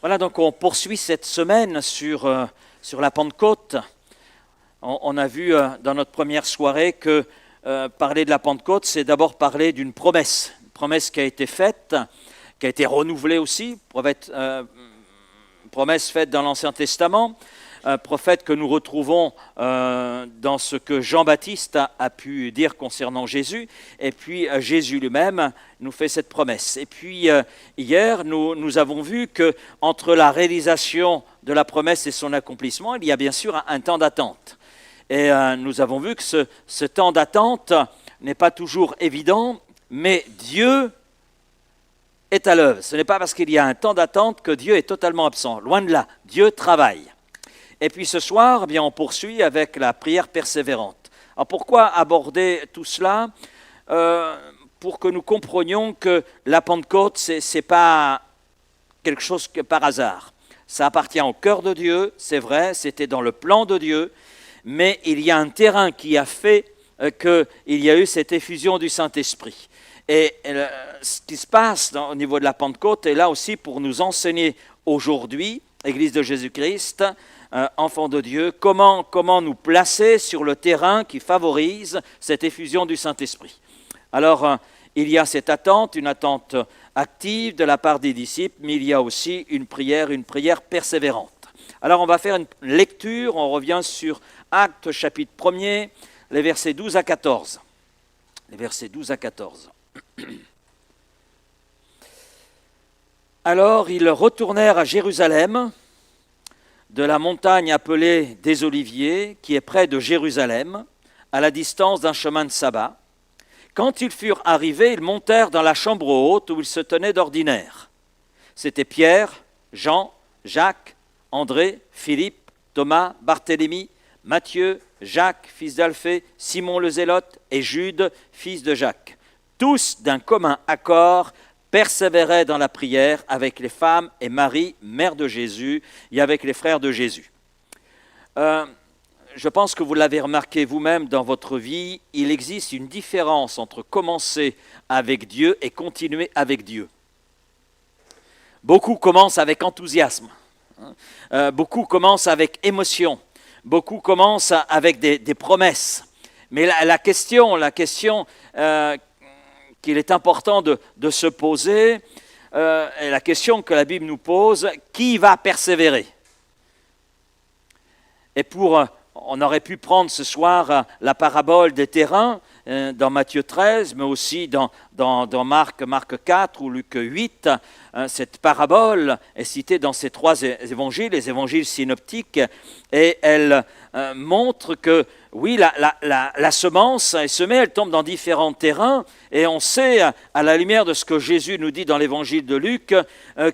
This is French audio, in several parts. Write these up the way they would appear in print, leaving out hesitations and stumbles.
Voilà, donc on poursuit cette semaine sur la Pentecôte. On a vu dans notre première soirée que parler de la Pentecôte, c'est d'abord parler d'une promesse qui a été faite, qui a été renouvelée aussi, promesse faite dans l'Ancien Testament, prophète que nous retrouvons dans ce que Jean-Baptiste a pu dire concernant Jésus, et puis Jésus lui-même nous fait cette promesse. Et puis hier, nous avons vu qu'entre la réalisation de la promesse et son accomplissement, il y a bien sûr un temps d'attente. Et nous avons vu que ce temps d'attente n'est pas toujours évident, mais Dieu est à l'œuvre. Ce n'est pas parce qu'il y a un temps d'attente que Dieu est totalement absent. Loin de là, Dieu travaille. Et puis ce soir, on poursuit avec la prière persévérante. Alors pourquoi aborder tout cela ? Pour que nous comprenions que la Pentecôte, ce n'est pas quelque chose que par hasard. Ça appartient au cœur de Dieu, c'est vrai, c'était dans le plan de Dieu, mais il y a un terrain qui a fait qu'il y a eu cette effusion du Saint-Esprit. Et ce qui se passe au niveau de la Pentecôte est là aussi pour nous enseigner aujourd'hui, Église de Jésus-Christ, enfants de Dieu, comment nous placer sur le terrain qui favorise cette effusion du Saint-Esprit. Alors, il y a cette attente, une attente active de la part des disciples, mais il y a aussi une prière persévérante. Alors, on va faire une lecture, on revient sur Actes chapitre 1er, les versets 12 à 14. Les versets 12 à 14. Alors, ils retournèrent à Jérusalem, de la montagne appelée des Oliviers, qui est près de Jérusalem, à la distance d'un chemin de sabbat. Quand ils furent arrivés, ils montèrent dans la chambre haute où ils se tenaient d'ordinaire. C'étaient Pierre, Jean, Jacques, André, Philippe, Thomas, Barthélemy, Matthieu, Jacques, fils d'Alphée, Simon le Zélote et Jude, fils de Jacques. Tous d'un commun accord persévéraient dans la prière avec les femmes et Marie, mère de Jésus, et avec les frères de Jésus. Je pense que vous l'avez remarqué vous-même dans votre vie, il existe une différence entre commencer avec Dieu et continuer avec Dieu. Beaucoup commencent avec enthousiasme, beaucoup commencent avec émotion, beaucoup commencent avec des promesses. Mais la question qu'il est important de se poser, est la question que la Bible nous pose, qui va persévérer ? Et on aurait pu prendre ce soir la parabole des terrains dans Matthieu 13, mais aussi dans Marc 4 ou Luc 8. Cette parabole est citée dans ces trois évangiles, les évangiles synoptiques, et elle montre que, oui, la semence est semée, elle tombe dans différents terrains, et on sait, à la lumière de ce que Jésus nous dit dans l'évangile de Luc,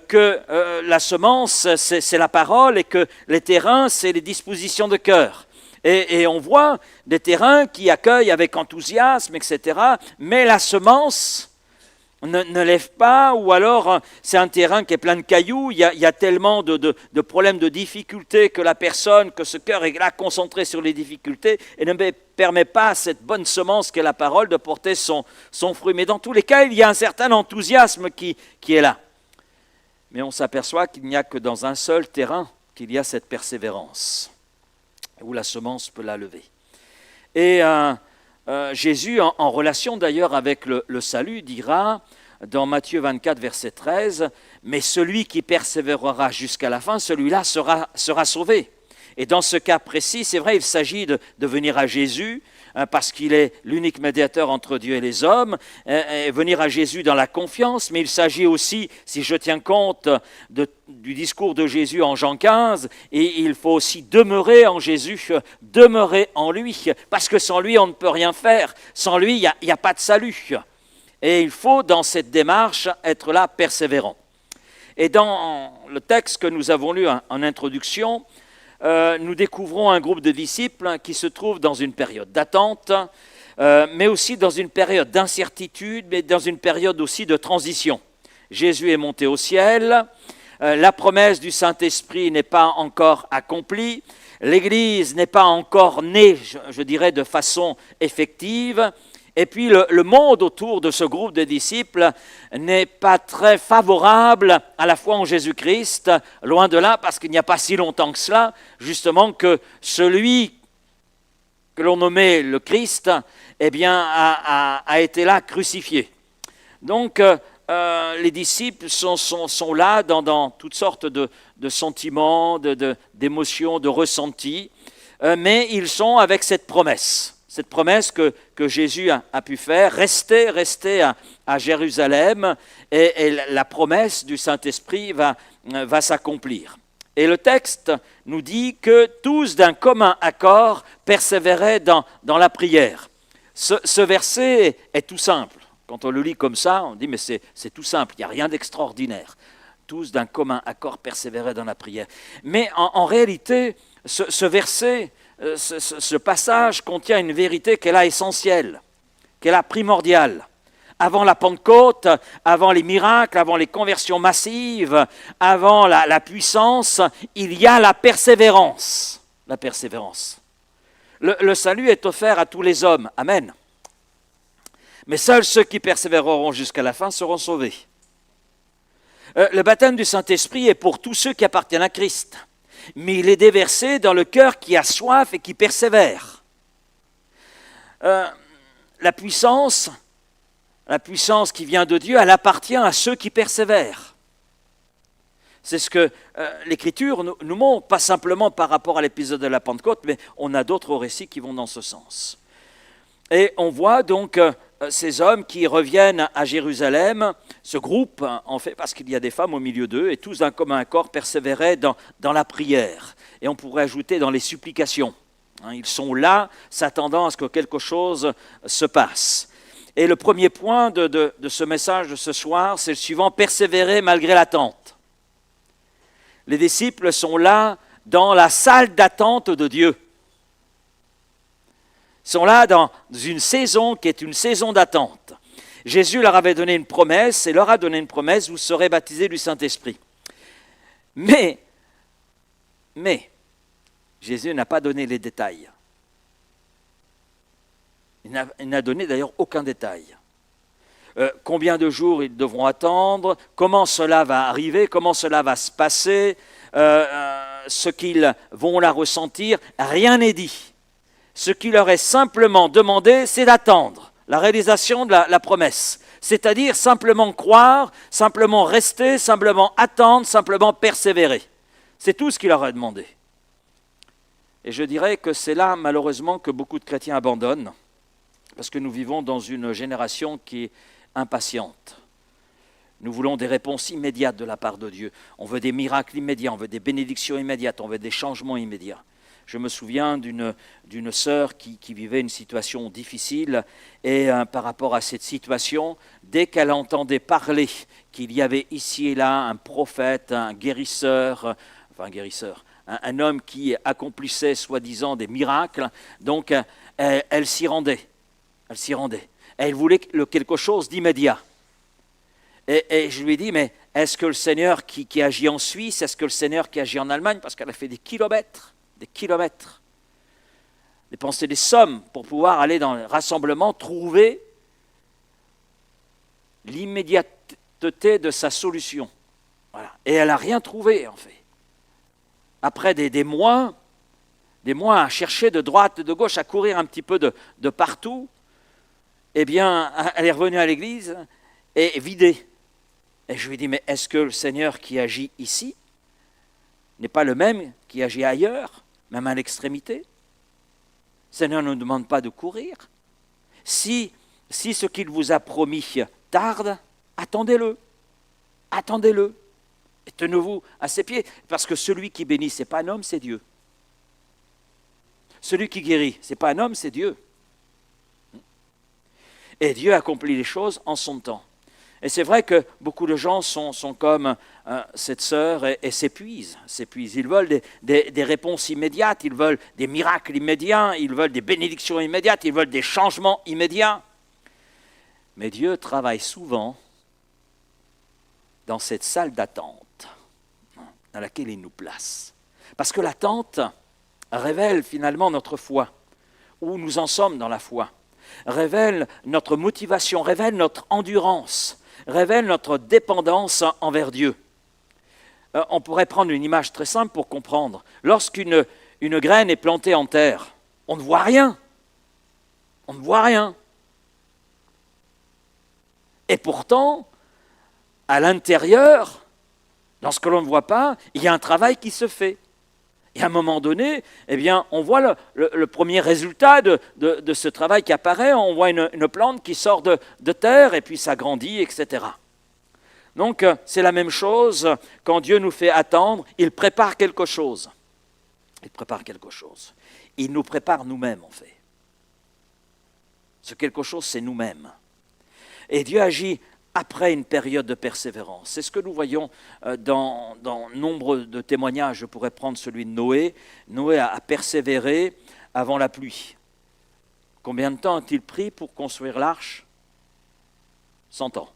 que la semence, c'est la parole, et que les terrains, c'est les dispositions de cœur. Et on voit des terrains qui accueillent avec enthousiasme, etc., mais la semence ne lève pas, ou alors c'est un terrain qui est plein de cailloux, il y a tellement de problèmes, de difficultés que ce cœur est là concentré sur les difficultés et ne permet pas à cette bonne semence qu'est la parole de porter son fruit. Mais dans tous les cas, il y a un certain enthousiasme qui est là. Mais on s'aperçoit qu'il n'y a que dans un seul terrain qu'il y a cette persévérance, où la semence peut la lever. Et Jésus, en relation d'ailleurs avec le salut, dira dans Matthieu 24, verset 13, « Mais celui qui persévérera jusqu'à la fin, celui-là sera sauvé. » Et dans ce cas précis, c'est vrai, il s'agit de venir à Jésus, parce qu'il est l'unique médiateur entre Dieu et les hommes, et venir à Jésus dans la confiance, mais il s'agit aussi, si je tiens compte du discours de Jésus en Jean 15, et il faut aussi demeurer en Jésus, demeurer en lui, parce que sans lui, on ne peut rien faire. Sans lui, il n'y a pas de salut. Et il faut, dans cette démarche, être là persévérant. Et dans le texte que nous avons lu en introduction, nous découvrons un groupe de disciples qui se trouve dans une période d'attente, mais aussi dans une période d'incertitude, mais dans une période aussi de transition. Jésus est monté au ciel, la promesse du Saint-Esprit n'est pas encore accomplie, l'Église n'est pas encore née, je dirais, de façon effective, Et puis le monde autour de ce groupe de disciples n'est pas très favorable à la foi en Jésus-Christ, loin de là, parce qu'il n'y a pas si longtemps que cela, justement, que celui que l'on nommait le Christ, eh bien, a été là crucifié. Donc, les disciples sont là dans toutes sortes de sentiments, d'émotions, de ressentis, mais ils sont avec cette promesse que Jésus a pu faire, rester à Jérusalem, et la promesse du Saint-Esprit va s'accomplir. Et le texte nous dit que tous d'un commun accord persévéraient dans la prière. Ce verset est tout simple. Quand on le lit comme ça, on dit mais c'est tout simple, il n'y a rien d'extraordinaire. Tous d'un commun accord persévéraient dans la prière. Mais en réalité, ce verset, ce passage contient une vérité qui est là essentielle, qui est là primordiale. Avant la Pentecôte, avant les miracles, avant les conversions massives, avant la puissance, il y a la persévérance. La persévérance. Le salut est offert à tous les hommes. Amen. Mais seuls ceux qui persévéreront jusqu'à la fin seront sauvés. Le baptême du Saint-Esprit est pour tous ceux qui appartiennent à Christ. Mais il est déversé dans le cœur qui a soif et qui persévère. La puissance qui vient de Dieu, elle appartient à ceux qui persévèrent. C'est ce que l'Écriture nous montre, pas simplement par rapport à l'épisode de la Pentecôte, mais on a d'autres récits qui vont dans ce sens. Et on voit donc ces hommes qui reviennent à Jérusalem, ce groupe, en fait, parce qu'il y a des femmes au milieu d'eux, et tous d'un commun accord persévéraient dans la prière. Et on pourrait ajouter dans les supplications. Ils sont là, s'attendant à ce que quelque chose se passe. Et le premier point de ce message de ce soir, c'est le suivant: persévérer malgré l'attente. Les disciples sont là dans la salle d'attente de Dieu. Ils sont là dans une saison qui est une saison d'attente. Jésus leur avait donné une promesse et leur a donné une promesse: vous serez baptisés du Saint-Esprit. Mais, Jésus n'a pas donné les détails. Il n'a donné d'ailleurs aucun détail. Combien de jours ils devront attendre, comment cela va arriver, comment cela va se passer, ce qu'ils vont la ressentir, rien n'est dit. Ce qui leur est simplement demandé, c'est d'attendre la réalisation de la promesse. C'est-à-dire simplement croire, simplement rester, simplement attendre, simplement persévérer. C'est tout ce qu'il leur est demandé. Et je dirais que c'est là, malheureusement, que beaucoup de chrétiens abandonnent, parce que nous vivons dans une génération qui est impatiente. Nous voulons des réponses immédiates de la part de Dieu. On veut des miracles immédiats, on veut des bénédictions immédiates, on veut des changements immédiats. Je me souviens d'une sœur qui vivait une situation difficile et par rapport à cette situation, dès qu'elle entendait parler qu'il y avait ici et là un prophète, un homme qui accomplissait soi-disant des miracles, donc elle s'y rendait. Elle s'y rendait. Elle voulait quelque chose d'immédiat. Et je lui ai dit, mais est-ce que le Seigneur qui agit en Suisse, est-ce que le Seigneur qui agit en Allemagne, parce qu'elle a fait des kilomètres, dépenser des sommes pour pouvoir aller dans le rassemblement, trouver l'immédiateté de sa solution. Voilà. Et elle n'a rien trouvé, en fait. Après des mois à chercher de droite et de gauche, à courir un petit peu de partout, eh bien, elle est revenue à l'église et vidée. Et je lui ai dit, mais est-ce que le Seigneur qui agit ici n'est pas le même qui agit ailleurs, même à l'extrémité? Le Seigneur ne nous demande pas de courir. Si ce qu'il vous a promis tarde, attendez-le. Attendez-le. Et tenez-vous à ses pieds, parce que celui qui bénit, ce n'est pas un homme, c'est Dieu. Celui qui guérit, ce n'est pas un homme, c'est Dieu. Et Dieu accomplit les choses en son temps. Et c'est vrai que beaucoup de gens sont comme cette sœur et s'épuisent. Ils veulent des réponses immédiates, ils veulent des miracles immédiats, ils veulent des bénédictions immédiates, ils veulent des changements immédiats. Mais Dieu travaille souvent dans cette salle d'attente dans laquelle il nous place. Parce que l'attente révèle finalement notre foi, où nous en sommes dans la foi. révèle notre motivation, révèle notre endurance, révèle notre dépendance envers Dieu. On pourrait prendre une image très simple pour comprendre. Lorsqu'une graine est plantée en terre, on ne voit rien. On ne voit rien. Et pourtant, à l'intérieur, dans ce que l'on ne voit pas, il y a un travail qui se fait. Et à un moment donné, eh bien, on voit le premier résultat de ce travail qui apparaît. On voit une plante qui sort de terre et puis ça grandit, etc. Donc, c'est la même chose quand Dieu nous fait attendre. Il prépare quelque chose. Il prépare quelque chose. Il nous prépare nous-mêmes, en fait. Ce quelque chose, c'est nous-mêmes. Et Dieu agit après une période de persévérance. C'est ce que nous voyons dans nombre de témoignages. Je pourrais prendre celui de Noé. Noé a persévéré avant la pluie. Combien de temps a-t-il pris pour construire l'arche ? 100 ans.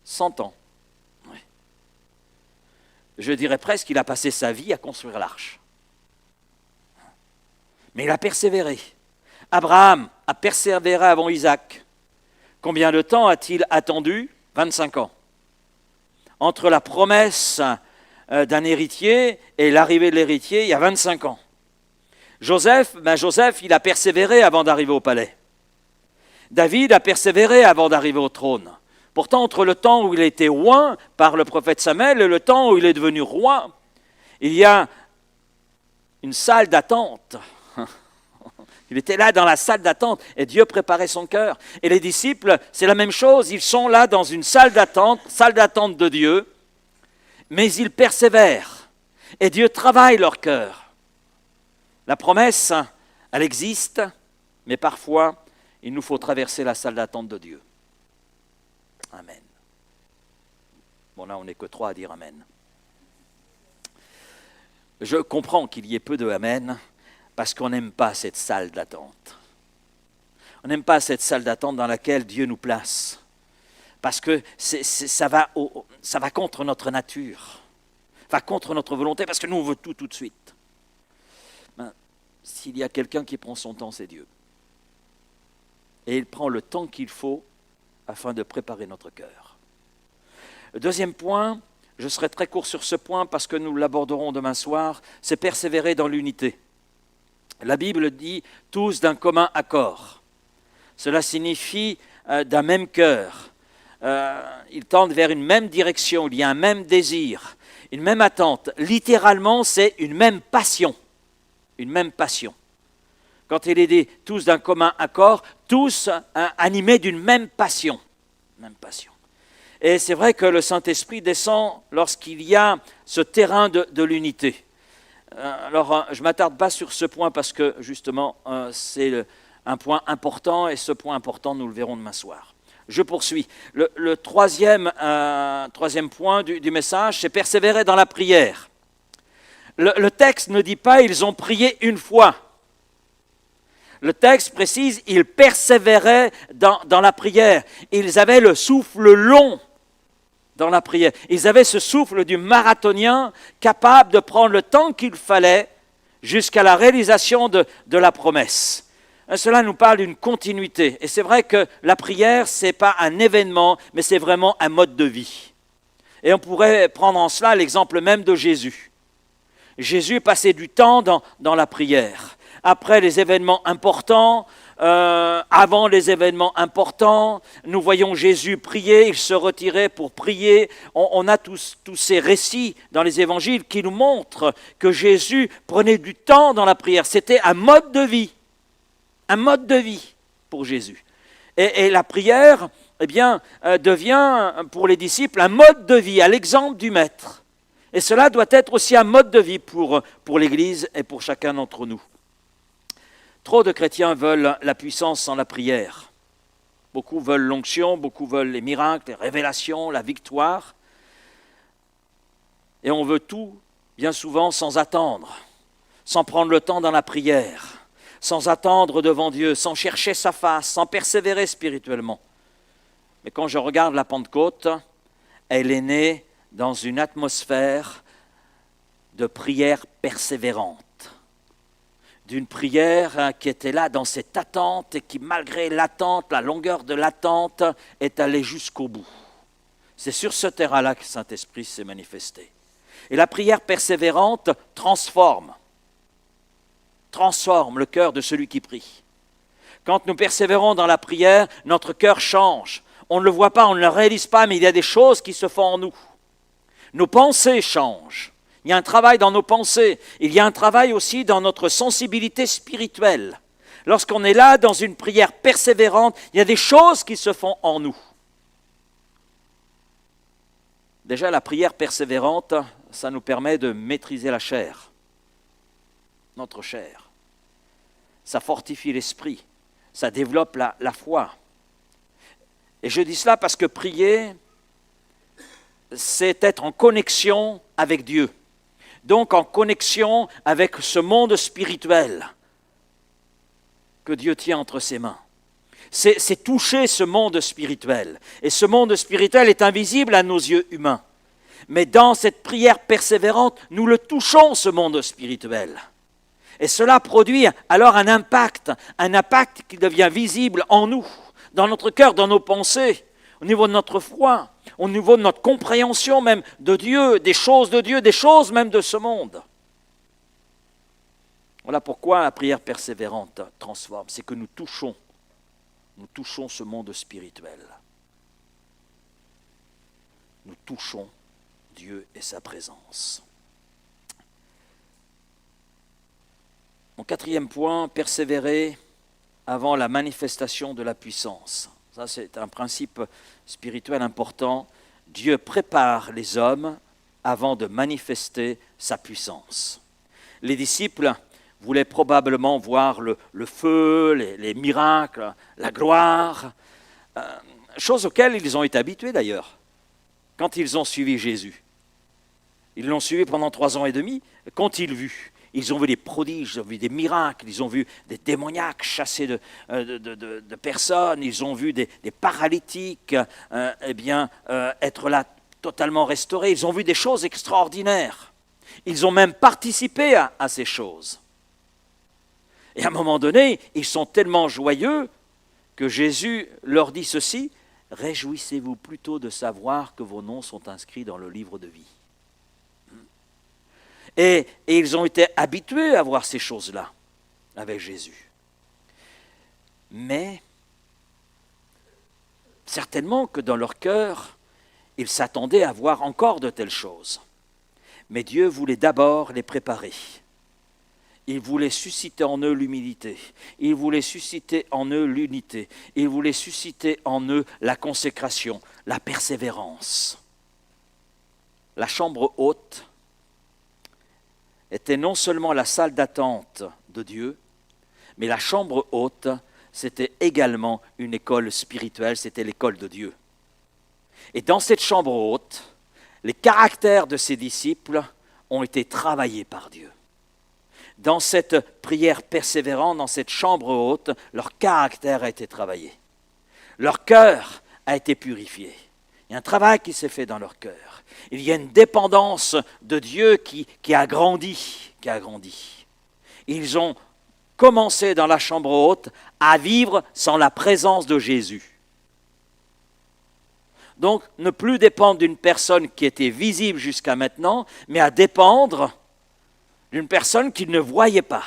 100 ans. Oui. Je dirais presque qu'il a passé sa vie à construire l'arche. Mais il a persévéré. Abraham a persévéré avant Isaac. Combien de temps a-t-il attendu ? 25 ans. Entre la promesse d'un héritier et l'arrivée de l'héritier, il y a 25 ans. Joseph, il a persévéré avant d'arriver au palais. David a persévéré avant d'arriver au trône. Pourtant, entre le temps où il a été oint par le prophète Samuel et le temps où il est devenu roi, il y a une salle d'attente. Il était là dans la salle d'attente et Dieu préparait son cœur. Et les disciples, c'est la même chose, ils sont là dans une salle d'attente de Dieu, mais ils persévèrent et Dieu travaille leur cœur. La promesse, elle existe, mais parfois, il nous faut traverser la salle d'attente de Dieu. Amen. Bon, là, on n'est que 3 à dire Amen. Je comprends qu'il y ait peu de Amen, parce qu'on n'aime pas cette salle d'attente. On n'aime pas cette salle d'attente dans laquelle Dieu nous place. Parce que ça va contre notre nature, va contre notre volonté, parce que nous, on veut tout de suite. Ben, s'il y a quelqu'un qui prend son temps, c'est Dieu. Et il prend le temps qu'il faut afin de préparer notre cœur. Le deuxième point, je serai très court sur ce point parce que nous l'aborderons demain soir, c'est persévérer dans l'unité. La Bible dit « tous d'un commun accord ». Cela signifie d'un même cœur. Ils tendent vers une même direction, il y a un même désir, une même attente. Littéralement, c'est une même passion. Une même passion. Quand il est dit « tous d'un commun accord », tous animés d'une même passion. Même passion. Et c'est vrai que le Saint-Esprit descend lorsqu'il y a ce terrain de l'unité. Alors, je ne m'attarde pas sur ce point parce que, justement, c'est un point important et ce point important, nous le verrons demain soir. Je poursuis. Le troisième point du message, c'est persévérer dans la prière. Le texte ne dit pas « ils ont prié une fois ». Le texte précise « ils persévéraient dans la prière ». Ils avaient le souffle long dans la prière. Ils avaient ce souffle du marathonien capable de prendre le temps qu'il fallait jusqu'à la réalisation de la promesse. Cela nous parle d'une continuité. Et c'est vrai que la prière, ce n'est pas un événement, mais c'est vraiment un mode de vie. Et on pourrait prendre en cela l'exemple même de Jésus. Jésus passait du temps dans la prière. Après les événements importants, avant les événements importants, nous voyons Jésus prier, il se retirait pour prier. On a tous ces récits dans les évangiles qui nous montrent que Jésus prenait du temps dans la prière. C'était un mode de vie pour Jésus. Et la prière, eh bien, devient pour les disciples un mode de vie, à l'exemple du Maître. Et cela doit être aussi un mode de vie pour l'Église et pour chacun d'entre nous. Trop de chrétiens veulent la puissance sans la prière. Beaucoup veulent l'onction, beaucoup veulent les miracles, les révélations, la victoire. Et on veut tout, bien souvent, sans attendre, sans prendre le temps dans la prière, sans attendre devant Dieu, sans chercher sa face, sans persévérer spirituellement. Mais quand je regarde la Pentecôte, elle est née dans une atmosphère de prière persévérante. d'une prière qui était là dans cette attente et qui, malgré l'attente, la longueur de l'attente, est allée jusqu'au bout. C'est sur ce terrain-là que le Saint-Esprit s'est manifesté. Et la prière persévérante transforme le cœur de celui qui prie. Quand nous persévérons dans la prière, notre cœur change. On ne le voit pas, on ne le réalise pas, mais il y a des choses qui se font en nous. Nos pensées changent. Il y a un travail dans nos pensées. Il y a un travail aussi dans notre sensibilité spirituelle. Lorsqu'on est là dans une prière persévérante, il y a des choses qui se font en nous. Déjà, la prière persévérante, ça nous permet de maîtriser la chair, notre chair. Ça fortifie l'esprit, ça développe la foi. Et je dis cela parce que prier, c'est être en connexion avec Dieu. Donc en connexion avec ce monde spirituel que Dieu tient entre ses mains. C'est toucher ce monde spirituel. Et ce monde spirituel est invisible à nos yeux humains. Mais dans cette prière persévérante, nous le touchons, ce monde spirituel. Et cela produit alors un impact qui devient visible en nous, dans notre cœur, dans nos pensées, au niveau de notre foi, au niveau de notre compréhension même de Dieu, des choses même de ce monde. Voilà pourquoi la prière persévérante transforme, c'est que nous touchons ce monde spirituel. Nous touchons Dieu et sa présence. Mon quatrième point, persévérer avant la manifestation de la puissance. Ça, c'est un principe spirituel important. Dieu prépare les hommes avant de manifester sa puissance. Les disciples voulaient probablement voir le feu, les miracles, la gloire, choses auxquelles ils ont été habitués d'ailleurs, quand ils ont suivi Jésus. Ils l'ont suivi pendant 3 ans et demi. Qu'ont-ils vu? Ils ont vu des prodiges, ils ont vu des miracles, ils ont vu des démoniaques chasser de personnes, ils ont vu des paralytiques être là totalement restaurés, ils ont vu des choses extraordinaires. Ils ont même participé à ces choses. Et à un moment donné, ils sont tellement joyeux que Jésus leur dit ceci: « Réjouissez-vous plutôt de savoir que vos noms sont inscrits dans le livre de vie. » Et ils ont été habitués à voir ces choses-là avec Jésus. Mais certainement que dans leur cœur, ils s'attendaient à voir encore de telles choses. Mais Dieu voulait d'abord les préparer. Il voulait susciter en eux l'humilité. Il voulait susciter en eux l'unité. Il voulait susciter en eux la consécration, la persévérance. La chambre haute était non seulement la salle d'attente de Dieu, mais la chambre haute, c'était également une école spirituelle, c'était l'école de Dieu. Et dans cette chambre haute, les caractères de ses disciples ont été travaillés par Dieu. Dans cette prière persévérante, dans cette chambre haute, leur caractère a été travaillé. Leur cœur a été purifié. Il y a un travail qui s'est fait dans leur cœur. Il y a une dépendance de Dieu qui a grandi, Ils ont commencé dans la chambre haute à vivre sans la présence de Jésus. Donc, ne plus dépendre d'une personne qui était visible jusqu'à maintenant, mais à dépendre d'une personne qu'ils ne voyaient pas.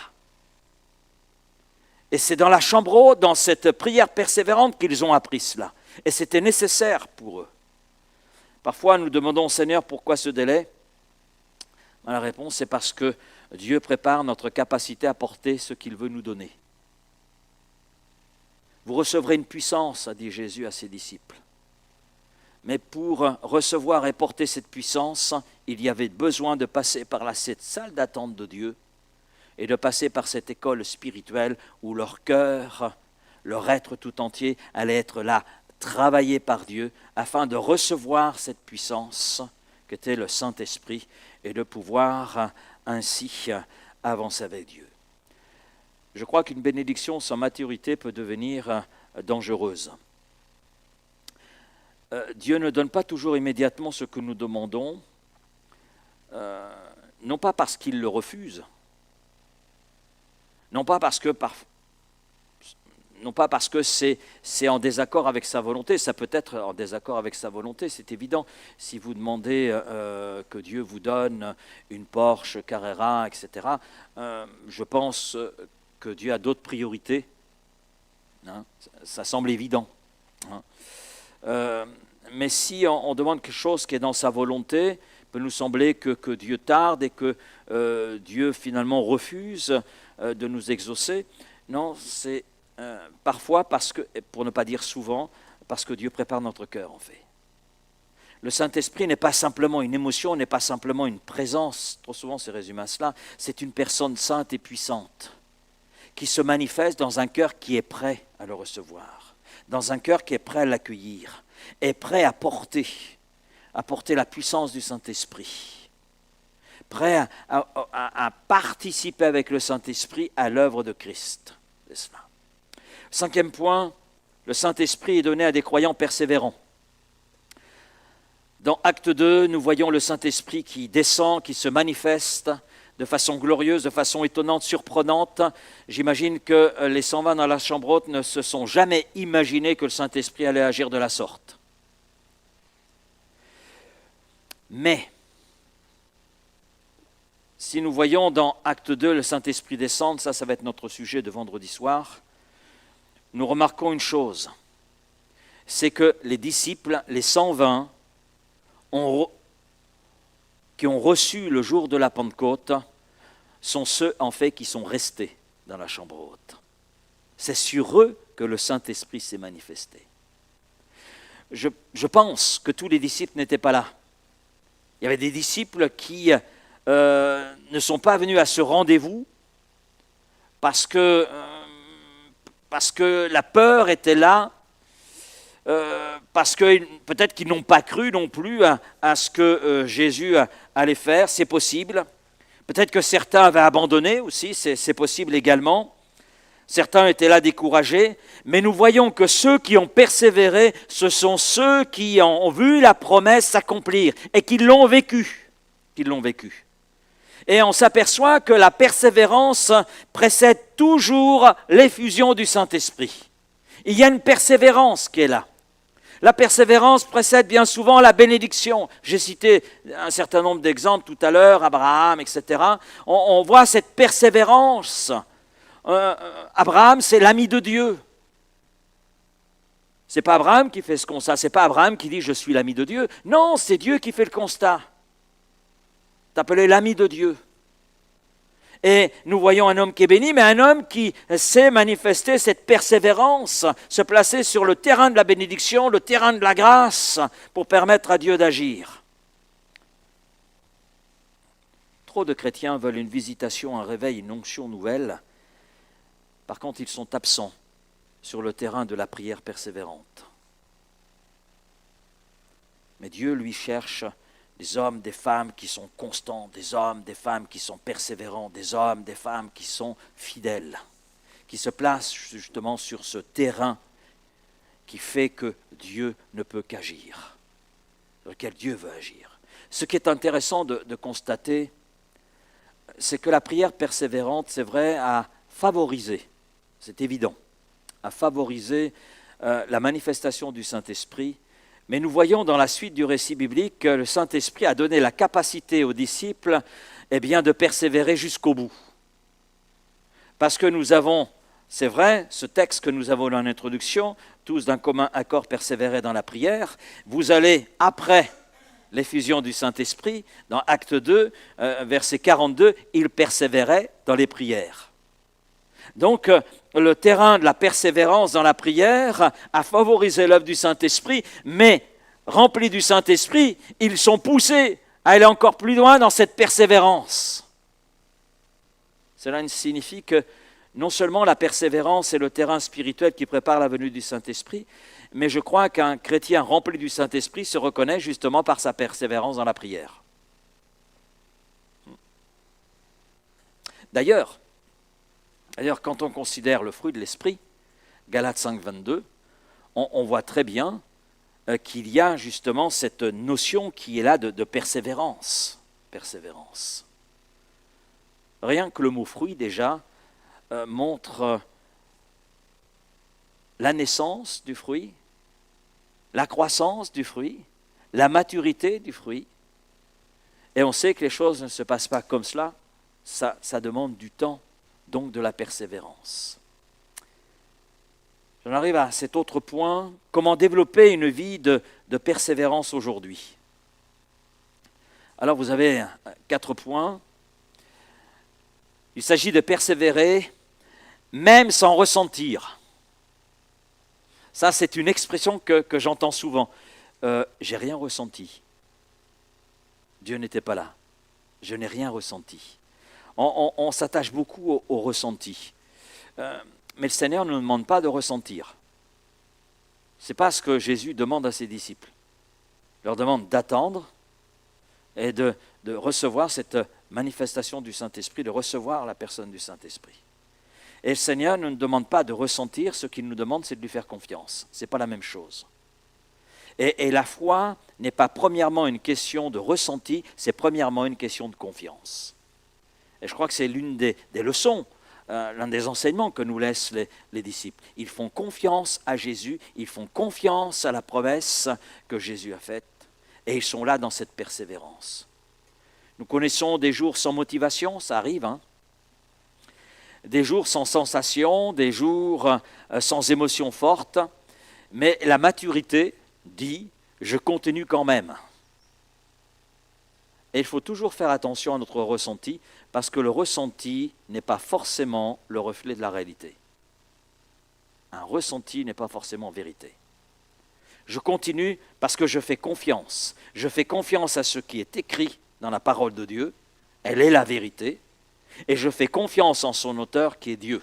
Et c'est dans la chambre haute, dans cette prière persévérante qu'ils ont appris cela. Et c'était nécessaire pour eux. Parfois, nous demandons au Seigneur pourquoi ce délai. La réponse, c'est parce que Dieu prépare notre capacité à porter ce qu'il veut nous donner. Vous recevrez une puissance, a dit Jésus à ses disciples. Mais pour recevoir et porter cette puissance, il y avait besoin de passer par cette salle d'attente de Dieu et de passer par cette école spirituelle où leur cœur, leur être tout entier allait être là, travaillé par Dieu, afin de recevoir cette puissance qu'était le Saint-Esprit et de pouvoir ainsi avancer avec Dieu. Je crois qu'une bénédiction sans maturité peut devenir dangereuse. Dieu ne donne pas toujours immédiatement ce que nous demandons, non pas parce qu'il le refuse, Non pas parce que c'est en désaccord avec sa volonté, ça peut être en désaccord avec sa volonté, c'est évident. Si vous demandez que Dieu vous donne une Porsche Carrera, etc., je pense que Dieu a d'autres priorités. Hein, ça semble évident. Hein. Mais si on demande quelque chose qui est dans sa volonté, il peut nous sembler que Dieu tarde et que Dieu finalement refuse de nous exaucer. Non, c'est parfois, parce que, pour ne pas dire souvent, parce que Dieu prépare notre cœur en fait. Le Saint-Esprit n'est pas simplement une émotion, n'est pas simplement une présence, trop souvent c'est résumé à cela, c'est une personne sainte et puissante qui se manifeste dans un cœur qui est prêt à le recevoir, dans un cœur qui est prêt à l'accueillir, est prêt à porter la puissance du Saint-Esprit, prêt à participer avec le Saint-Esprit à l'œuvre de Christ. C'est cela. Cinquième point, le Saint-Esprit est donné à des croyants persévérants. Dans Acte 2, nous voyons le Saint-Esprit qui descend, qui se manifeste de façon glorieuse, de façon étonnante, surprenante. J'imagine que les 120 dans la chambre haute ne se sont jamais imaginés que le Saint-Esprit allait agir de la sorte. Mais, si nous voyons dans Acte 2 le Saint-Esprit descendre, ça va être notre sujet de vendredi soir, nous remarquons une chose, c'est que les disciples, les 120, qui ont reçu le jour de la Pentecôte, sont ceux en fait qui sont restés dans la chambre haute. C'est sur eux que le Saint-Esprit s'est manifesté. Je pense que tous les disciples n'étaient pas là. Il y avait des disciples qui ne sont pas venus à ce rendez-vous parce que la peur était là, parce que peut-être qu'ils n'ont pas cru non plus à ce que Jésus allait faire, c'est possible. Peut-être que certains avaient abandonné aussi, c'est possible également. Certains étaient là découragés, mais nous voyons que ceux qui ont persévéré, ce sont ceux qui ont vu la promesse s'accomplir et qui l'ont vécu. Et on s'aperçoit que la persévérance précède toujours l'effusion du Saint-Esprit. Il y a une persévérance qui est là. La persévérance précède bien souvent la bénédiction. J'ai cité un certain nombre d'exemples tout à l'heure, Abraham, etc. On voit cette persévérance. Abraham, c'est l'ami de Dieu. C'est pas Abraham qui fait ce constat, c'est pas Abraham qui dit « je suis l'ami de Dieu ». Non, c'est Dieu qui fait le constat. C'est appelé l'ami de Dieu. Et nous voyons un homme qui est béni, mais un homme qui sait manifester cette persévérance, se placer sur le terrain de la bénédiction, le terrain de la grâce, pour permettre à Dieu d'agir. Trop de chrétiens veulent une visitation, un réveil, une onction nouvelle. Par contre, ils sont absents sur le terrain de la prière persévérante. Mais Dieu, lui, cherche des hommes, des femmes qui sont constants, des hommes, des femmes qui sont persévérants, des hommes, des femmes qui sont fidèles, qui se placent justement sur ce terrain qui fait que Dieu ne peut qu'agir, sur lequel Dieu veut agir. Ce qui est intéressant de constater, c'est que la prière persévérante, c'est vrai, a favorisé, c'est évident, a favorisé la manifestation du Saint-Esprit. Mais nous voyons dans la suite du récit biblique que le Saint-Esprit a donné la capacité aux disciples de persévérer jusqu'au bout. Parce que nous avons, c'est vrai, ce texte que nous avons dans l'introduction, tous d'un commun accord persévérer dans la prière, vous allez, après l'effusion du Saint-Esprit, dans Acte 2, verset 42, ils persévéraient dans les prières. Donc, le terrain de la persévérance dans la prière a favorisé l'œuvre du Saint-Esprit, mais remplis du Saint-Esprit, ils sont poussés à aller encore plus loin dans cette persévérance. Cela signifie que non seulement la persévérance est le terrain spirituel qui prépare la venue du Saint-Esprit, mais je crois qu'un chrétien rempli du Saint-Esprit se reconnaît justement par sa persévérance dans la prière. D'ailleurs, quand on considère le fruit de l'esprit, Galates 5, 22, on voit très bien qu'il y a justement cette notion qui est là de persévérance. Persévérance. Rien que le mot fruit déjà montre la naissance du fruit, la croissance du fruit, la maturité du fruit. Et on sait que les choses ne se passent pas comme cela, ça demande du temps, donc de la persévérance. J'en arrive à cet autre point, comment développer une vie de persévérance aujourd'hui. Alors vous avez 4 points. Il s'agit de persévérer même sans ressentir. Ça, c'est une expression que j'entends souvent. J'ai rien ressenti. Dieu n'était pas là. Je n'ai rien ressenti. On s'attache beaucoup au ressenti. Mais le Seigneur ne nous demande pas de ressentir. Ce n'est pas ce que Jésus demande à ses disciples. Il leur demande d'attendre et de recevoir cette manifestation du Saint-Esprit, de recevoir la personne du Saint-Esprit. Et le Seigneur ne nous demande pas de ressentir, ce qu'il nous demande, c'est de lui faire confiance. Ce n'est pas la même chose. Et la foi n'est pas premièrement une question de ressenti, c'est premièrement une question de confiance. Et je crois que c'est l'une des leçons, l'un des enseignements que nous laissent les disciples. Ils font confiance à Jésus, ils font confiance à la promesse que Jésus a faite, et ils sont là dans cette persévérance. Nous connaissons des jours sans motivation, ça arrive, hein? Des jours sans sensation, des jours sans émotion forte, mais la maturité dit « je continue quand même ». Et il faut toujours faire attention à notre ressenti, parce que le ressenti n'est pas forcément le reflet de la réalité. Un ressenti n'est pas forcément vérité. Je continue parce que je fais confiance. Je fais confiance à ce qui est écrit dans la parole de Dieu. Elle est la vérité. Et je fais confiance en son auteur qui est Dieu,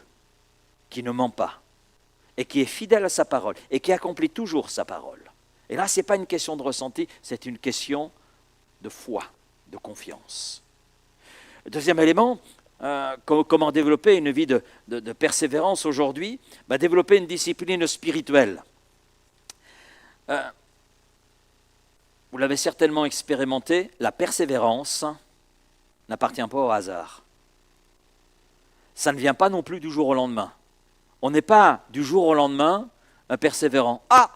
qui ne ment pas, et qui est fidèle à sa parole, et qui accomplit toujours sa parole. Et là, ce n'est pas une question de ressenti, c'est une question de foi, de confiance. Deuxième élément, comment développer une vie de persévérance aujourd'hui? Développer une discipline spirituelle. Vous l'avez certainement expérimenté, la persévérance n'appartient pas au hasard. Ça ne vient pas non plus du jour au lendemain. On n'est pas du jour au lendemain persévérant. Ah,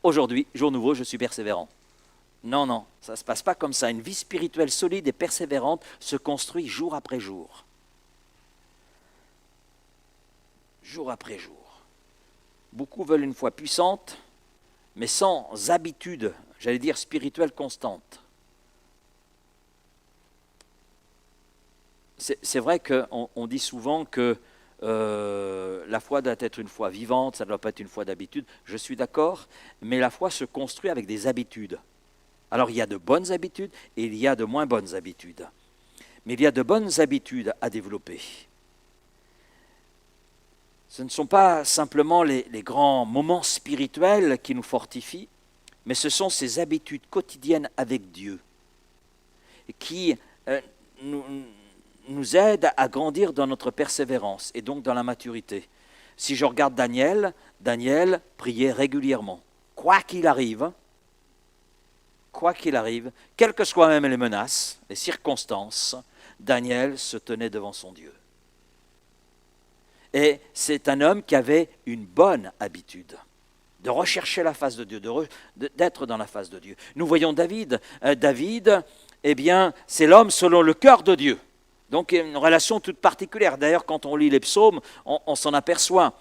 aujourd'hui, jour nouveau, je suis persévérant. Non, ça ne se passe pas comme ça. Une vie spirituelle solide et persévérante se construit jour après jour. Jour après jour. Beaucoup veulent une foi puissante, mais sans habitude, j'allais dire spirituelle constante. C'est vrai qu'on dit souvent que la foi doit être une foi vivante, ça ne doit pas être une foi d'habitude. Je suis d'accord, mais la foi se construit avec des habitudes. Alors il y a de bonnes habitudes et il y a de moins bonnes habitudes. Mais il y a de bonnes habitudes à développer. Ce ne sont pas simplement les grands moments spirituels qui nous fortifient, mais ce sont ces habitudes quotidiennes avec Dieu qui nous aident à grandir dans notre persévérance et donc dans la maturité. Si je regarde Daniel priait régulièrement. Quoi qu'il arrive, quelles que soient même les menaces, les circonstances, Daniel se tenait devant son Dieu. Et c'est un homme qui avait une bonne habitude de rechercher la face de Dieu, d'être dans la face de Dieu. Nous voyons David. David, c'est l'homme selon le cœur de Dieu. Donc il y a une relation toute particulière. D'ailleurs, quand on lit les psaumes, on s'en aperçoit.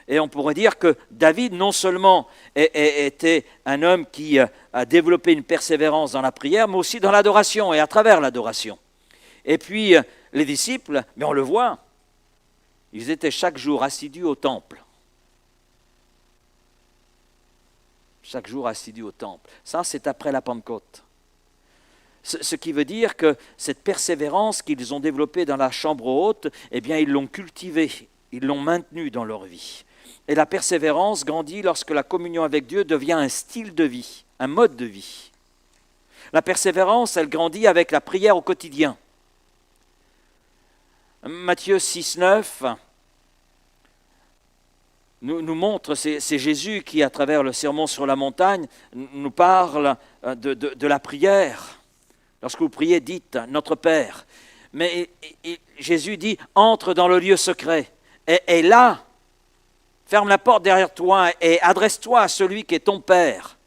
Et on pourrait dire que David, non seulement était un homme qui a développé une persévérance dans la prière, mais aussi dans l'adoration et à travers l'adoration. Et puis, les disciples, mais on le voit, ils étaient chaque jour assidus au temple. Chaque jour assidus au temple. Ça, c'est après la Pentecôte. Ce qui veut dire que cette persévérance qu'ils ont développée dans la chambre haute, ils l'ont cultivée, ils l'ont maintenue dans leur vie. Et la persévérance grandit lorsque la communion avec Dieu devient un style de vie, un mode de vie. La persévérance, elle grandit avec la prière au quotidien. Matthieu 6, 9 nous montre, c'est Jésus qui, à travers le sermon sur la montagne, nous parle de la prière. Lorsque vous priez, dites « Notre Père ». Mais Jésus dit « Entre dans le lieu secret Et là, ferme la porte derrière toi et adresse-toi à celui qui est ton Père.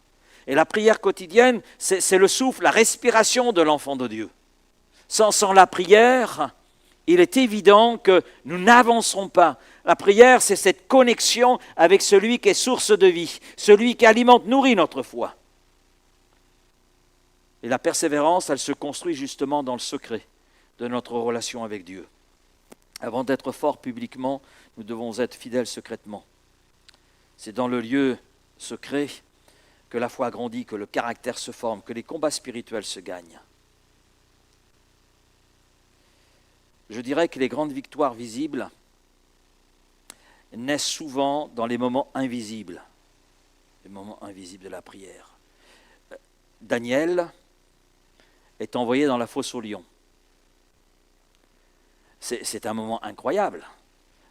Et la prière quotidienne, c'est le souffle, la respiration de l'enfant de Dieu. Sans la prière, il est évident que nous n'avancerons pas. La prière, c'est cette connexion avec celui qui est source de vie, celui qui alimente, nourrit notre foi. Et la persévérance, elle se construit justement dans le secret de notre relation avec Dieu. Avant d'être forts publiquement, nous devons être fidèles secrètement. C'est dans le lieu secret que la foi grandit, que le caractère se forme, que les combats spirituels se gagnent. Je dirais que les grandes victoires visibles naissent souvent dans les moments invisibles de la prière. Daniel est envoyé dans la fosse aux lions. C'est un moment incroyable,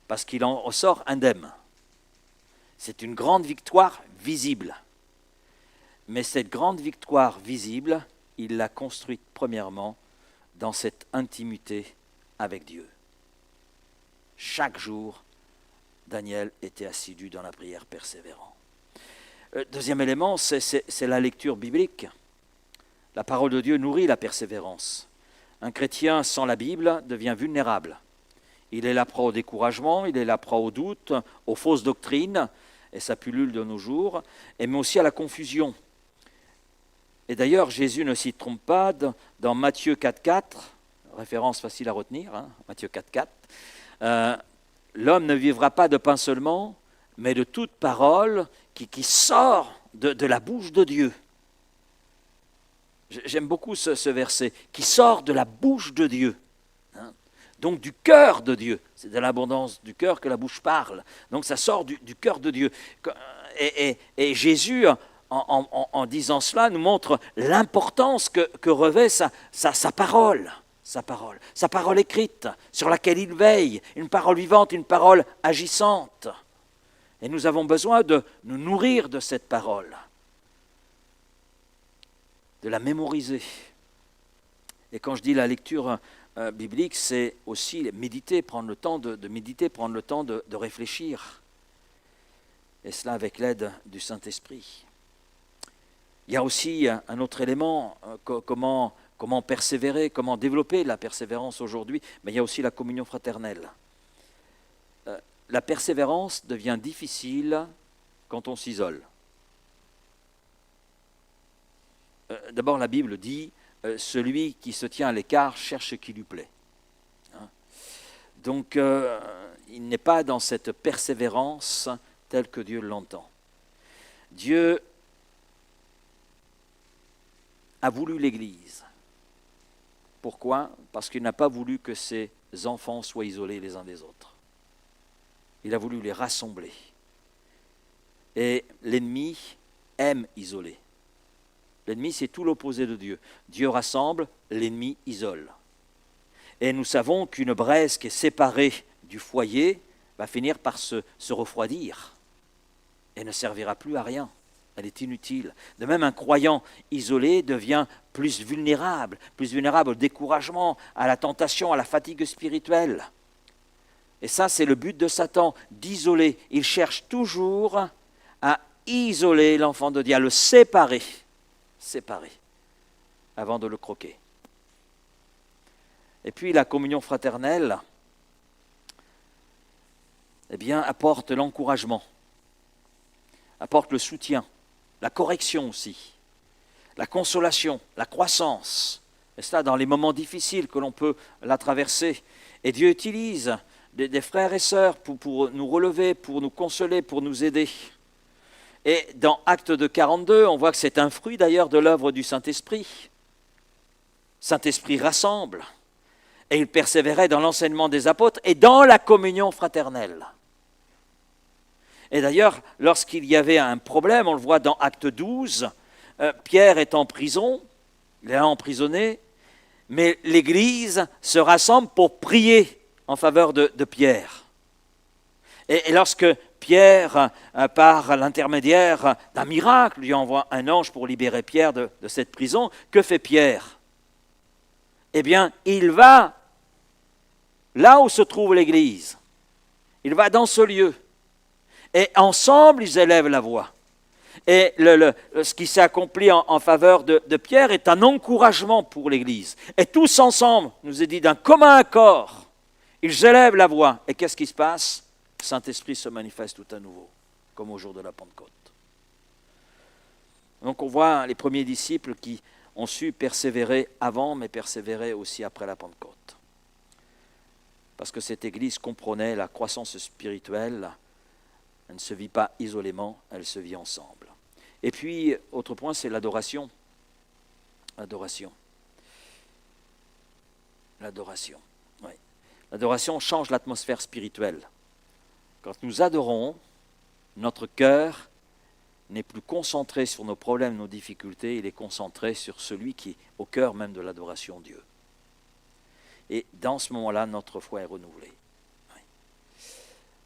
parce qu'il en ressort indemne. C'est une grande victoire visible. Mais cette grande victoire visible, il l'a construite premièrement dans cette intimité avec Dieu. Chaque jour, Daniel était assidu dans la prière persévérant. Deuxième élément, c'est la lecture biblique. La parole de Dieu nourrit la persévérance. Un chrétien sans la Bible devient vulnérable. Il est la proie au découragement, il est la proie au doute, aux fausses doctrines, et ça pullule de nos jours, mais aussi à la confusion. Et d'ailleurs, Jésus ne s'y trompe pas dans Matthieu 4,4, référence facile à retenir, Matthieu 4,4, l'homme ne vivra pas de pain seulement, mais de toute parole qui sort de la bouche de Dieu. J'aime beaucoup ce verset, qui sort de la bouche de Dieu. Donc du cœur de Dieu. C'est de l'abondance du cœur que la bouche parle. Donc ça sort du cœur de Dieu. Et Jésus, en disant cela, nous montre l'importance que revêt sa parole. Sa parole écrite, sur laquelle il veille. Une parole vivante, une parole agissante. Et nous avons besoin de nous nourrir de cette parole. De la mémoriser. Et quand je dis la lecture biblique, c'est aussi méditer, prendre le temps de méditer, prendre le temps de réfléchir. Et cela avec l'aide du Saint-Esprit. Il y a aussi un autre élément, comment persévérer, comment développer la persévérance aujourd'hui, mais il y a aussi la communion fraternelle. La persévérance devient difficile quand on s'isole. D'abord, la Bible dit « Celui qui se tient à l'écart cherche ce qui lui plaît ». Donc, il n'est pas dans cette persévérance telle que Dieu l'entend. Dieu a voulu l'Église. Pourquoi ? Parce qu'il n'a pas voulu que ses enfants soient isolés les uns des autres. Il a voulu les rassembler. Et l'ennemi aime isoler. L'ennemi, c'est tout l'opposé de Dieu. Dieu rassemble, l'ennemi isole. Et nous savons qu'une braise qui est séparée du foyer va finir par se refroidir et ne servira plus à rien. Elle est inutile. De même, un croyant isolé devient plus vulnérable au découragement, à la tentation, à la fatigue spirituelle. Et ça, c'est le but de Satan, d'isoler. Il cherche toujours à isoler l'enfant de Dieu, à le séparer, avant de le croquer. Et puis la communion fraternelle, apporte l'encouragement, apporte le soutien, la correction aussi, la consolation, la croissance. Et cela dans les moments difficiles que l'on peut la traverser. Et Dieu utilise des frères et sœurs pour nous relever, pour nous consoler, pour nous aider. Et dans Actes de 42, on voit que c'est un fruit d'ailleurs de l'œuvre du Saint-Esprit. Saint-Esprit rassemble. Et il persévérait dans l'enseignement des apôtres et dans la communion fraternelle. Et d'ailleurs, lorsqu'il y avait un problème, on le voit dans Acte 12, Pierre est en prison, il est emprisonné, mais l'Église se rassemble pour prier en faveur de Pierre. Et lorsque Pierre, par l'intermédiaire d'un miracle, lui envoie un ange pour libérer Pierre de cette prison, que fait Pierre ? Eh bien, il va là où se trouve l'Église. Il va dans ce lieu. Et ensemble, ils élèvent la voix. Et ce qui s'est accompli en faveur de Pierre est un encouragement pour l'Église. Et tous ensemble, nous est dit d'un commun accord, ils élèvent la voix. Et qu'est-ce qui se passe? Le Saint-Esprit se manifeste tout à nouveau, comme au jour de la Pentecôte. Donc on voit les premiers disciples qui ont su persévérer avant, mais persévérer aussi après la Pentecôte. Parce que cette Église comprenait la croissance spirituelle. Elle ne se vit pas isolément, elle se vit ensemble. Et puis, autre point, c'est l'adoration. L'adoration. L'adoration, oui. L'adoration change l'atmosphère spirituelle. Quand nous adorons, notre cœur n'est plus concentré sur nos problèmes, nos difficultés, il est concentré sur celui qui est au cœur même de l'adoration, Dieu. Et dans ce moment-là, notre foi est renouvelée. Oui.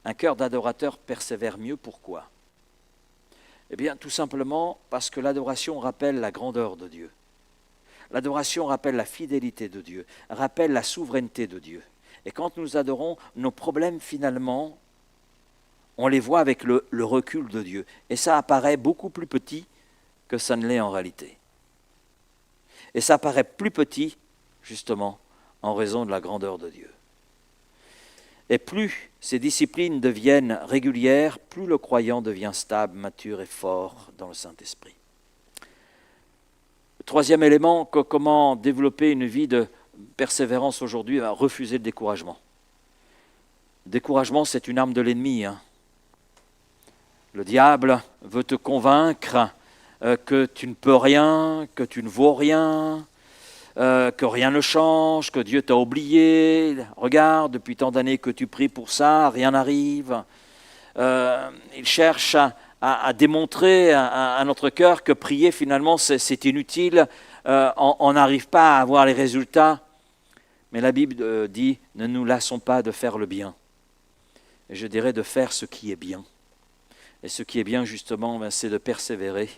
Un cœur d'adorateur persévère mieux, pourquoi? Eh bien, tout simplement parce que l'adoration rappelle la grandeur de Dieu. L'adoration rappelle la fidélité de Dieu, rappelle la souveraineté de Dieu. Et quand nous adorons, nos problèmes finalement, on les voit avec le recul de Dieu. Et ça apparaît beaucoup plus petit que ça ne l'est en réalité. Et ça apparaît plus petit, justement, en raison de la grandeur de Dieu. Et plus ces disciplines deviennent régulières, plus le croyant devient stable, mature et fort dans le Saint-Esprit. Le troisième élément, comment développer une vie de persévérance aujourd'hui, refuser le découragement. Le découragement, c'est une arme de l'ennemi. Le diable veut te convaincre que tu ne peux rien, que tu ne vaux rien, que rien ne change, que Dieu t'a oublié. Regarde, depuis tant d'années que tu pries pour ça, rien n'arrive. Il cherche à démontrer à notre cœur que prier finalement c'est inutile, on n'arrive pas à avoir les résultats. Mais la Bible dit, ne nous lassons pas de faire le bien. Et je dirais de faire ce qui est bien. Et ce qui est bien justement, c'est de persévérer.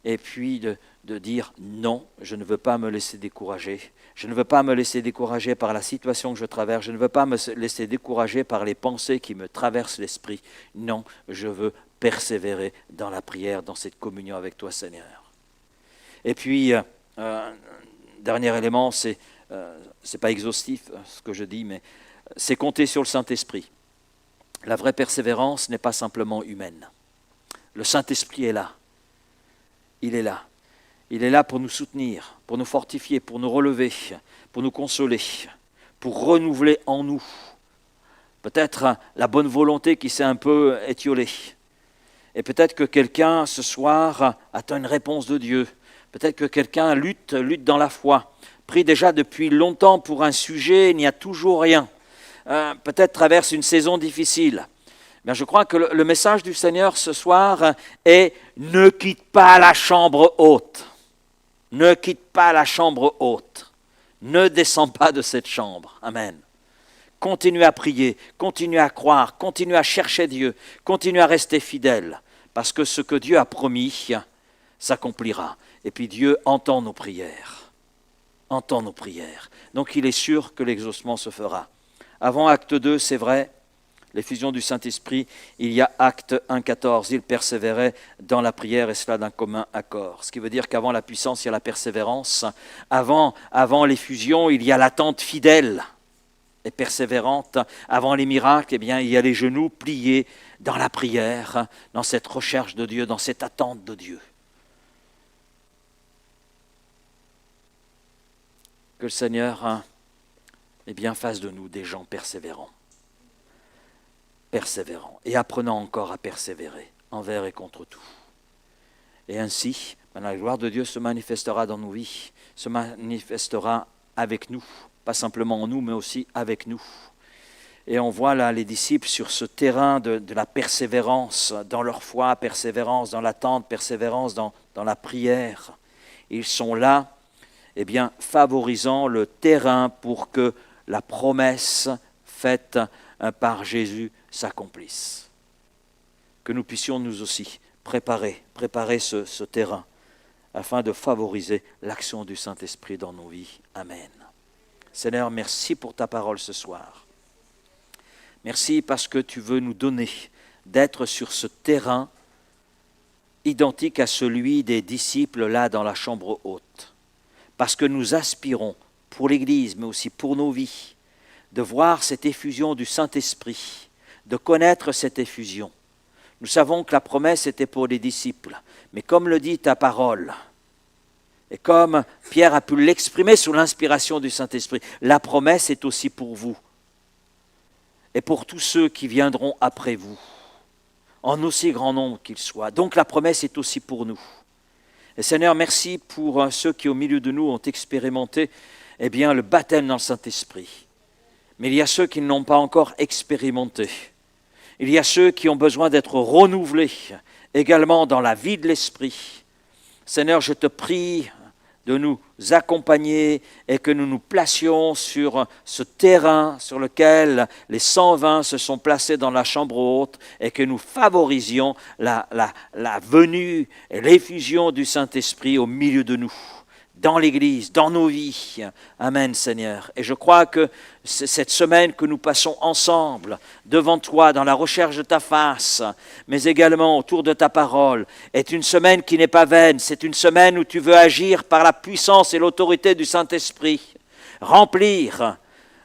Et puis de dire non, je ne veux pas me laisser décourager. Je ne veux pas me laisser décourager par la situation que je traverse. Je ne veux pas me laisser décourager par les pensées qui me traversent l'esprit. Non, je veux persévérer dans la prière, dans cette communion avec toi, Seigneur. Et puis, dernier élément, c'est pas exhaustif ce que je dis, mais c'est compter sur le Saint-Esprit. La vraie persévérance n'est pas simplement humaine. Le Saint-Esprit est là. Il est là. Il est là pour nous soutenir, pour nous fortifier, pour nous relever, pour nous consoler, pour renouveler en nous peut-être la bonne volonté qui s'est un peu étiolée. Et peut-être que quelqu'un ce soir attend une réponse de Dieu. Peut-être que quelqu'un lutte dans la foi, prie déjà depuis longtemps pour un sujet, il n'y a toujours rien. Peut-être traverse une saison difficile. Mais je crois que le message du Seigneur ce soir est « Ne quitte pas la chambre haute ». Ne quitte pas la chambre haute. Ne descends pas de cette chambre. Amen. Continue à prier, continue à croire, continue à chercher Dieu, continue à rester fidèle. Parce que ce que Dieu a promis s'accomplira. Et puis Dieu entend nos prières. Entend nos prières. Donc il est sûr que l'exaucement se fera. Avant acte 2, c'est vrai, l'effusion du Saint-Esprit, il y a acte 1,14, il persévérait dans la prière et cela d'un commun accord. Ce qui veut dire qu'avant la puissance, il y a la persévérance. Avant l'effusion, il y a l'attente fidèle et persévérante. Avant les miracles, eh bien, il y a les genoux pliés dans la prière, dans cette recherche de Dieu, dans cette attente de Dieu. Que le Seigneur eh bien, fasse de nous des gens persévérants. Persévérants et apprenant encore à persévérer envers et contre tout. Et ainsi, la gloire de Dieu se manifestera dans nos vies, se manifestera avec nous, pas simplement en nous, mais aussi avec nous. Et on voit là les disciples sur ce terrain de la persévérance dans leur foi, persévérance dans l'attente, persévérance dans la prière. Ils sont là, eh bien, favorisant le terrain pour que la promesse faite par Jésus s'accomplisse. Que nous puissions nous aussi préparer ce terrain afin de favoriser l'action du Saint-Esprit dans nos vies. Amen. Seigneur, merci pour ta parole ce soir. Merci parce que tu veux nous donner d'être sur ce terrain identique à celui des disciples là dans la chambre haute. Parce que nous aspirons pour l'Église, mais aussi pour nos vies, de voir cette effusion du Saint-Esprit, de connaître cette effusion. Nous savons que la promesse était pour les disciples, mais comme le dit ta parole, et comme Pierre a pu l'exprimer sous l'inspiration du Saint-Esprit, la promesse est aussi pour vous et pour tous ceux qui viendront après vous, en aussi grand nombre qu'ils soient. Donc la promesse est aussi pour nous. Et Seigneur, merci pour ceux qui au milieu de nous ont expérimenté le baptême dans le Saint-Esprit. Mais il y a ceux qui ne l'ont pas encore expérimenté. Il y a ceux qui ont besoin d'être renouvelés également dans la vie de l'Esprit. Seigneur, je te prie de nous accompagner et que nous nous placions sur ce terrain sur lequel les 120 se sont placés dans la chambre haute et que nous favorisions la venue et l'effusion du Saint-Esprit au milieu de nous, dans l'Église, dans nos vies. Amen, Seigneur. Et je crois que cette semaine que nous passons ensemble devant toi, dans la recherche de ta face, mais également autour de ta parole, est une semaine qui n'est pas vaine. C'est une semaine où tu veux agir par la puissance et l'autorité du Saint-Esprit. Remplir,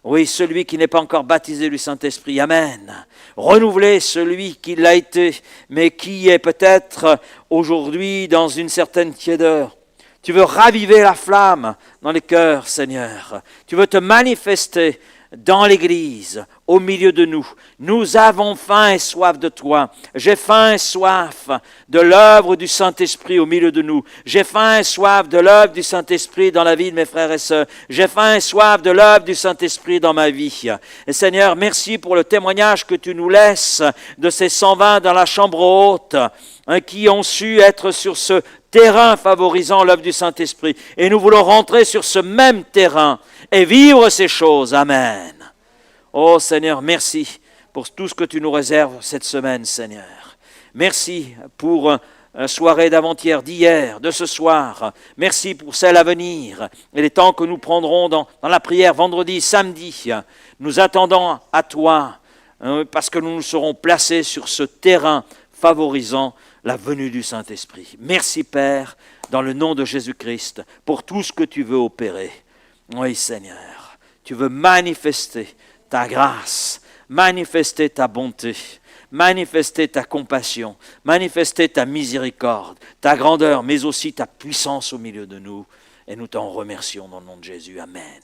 oui, celui qui n'est pas encore baptisé du Saint-Esprit. Amen. Renouveler celui qui l'a été, mais qui est peut-être aujourd'hui dans une certaine tiédeur. Tu veux raviver la flamme dans les cœurs, Seigneur. Tu veux te manifester dans l'Église, au milieu de nous. Nous avons faim et soif de toi. J'ai faim et soif de l'œuvre du Saint-Esprit au milieu de nous. J'ai faim et soif de l'œuvre du Saint-Esprit dans la vie de mes frères et sœurs. J'ai faim et soif de l'œuvre du Saint-Esprit dans ma vie. Et Seigneur, merci pour le témoignage que tu nous laisses de ces 120 dans la chambre haute, qui ont su être sur ce terrain favorisant l'œuvre du Saint-Esprit. Et nous voulons rentrer sur ce même terrain et vivre ces choses. Amen. Oh Seigneur, merci pour tout ce que tu nous réserves cette semaine, Seigneur. Merci pour la soirée d'avant-hier, d'hier, de ce soir. Merci pour celle à venir et les temps que nous prendrons dans la prière vendredi, samedi. Nous attendons à toi parce que nous nous serons placés sur ce terrain favorisant la venue du Saint-Esprit. Merci Père, dans le nom de Jésus-Christ, pour tout ce que tu veux opérer. Oui Seigneur, tu veux manifester ta grâce, manifester ta bonté, manifester ta compassion, manifester ta miséricorde, ta grandeur, mais aussi ta puissance au milieu de nous. Et nous t'en remercions dans le nom de Jésus. Amen.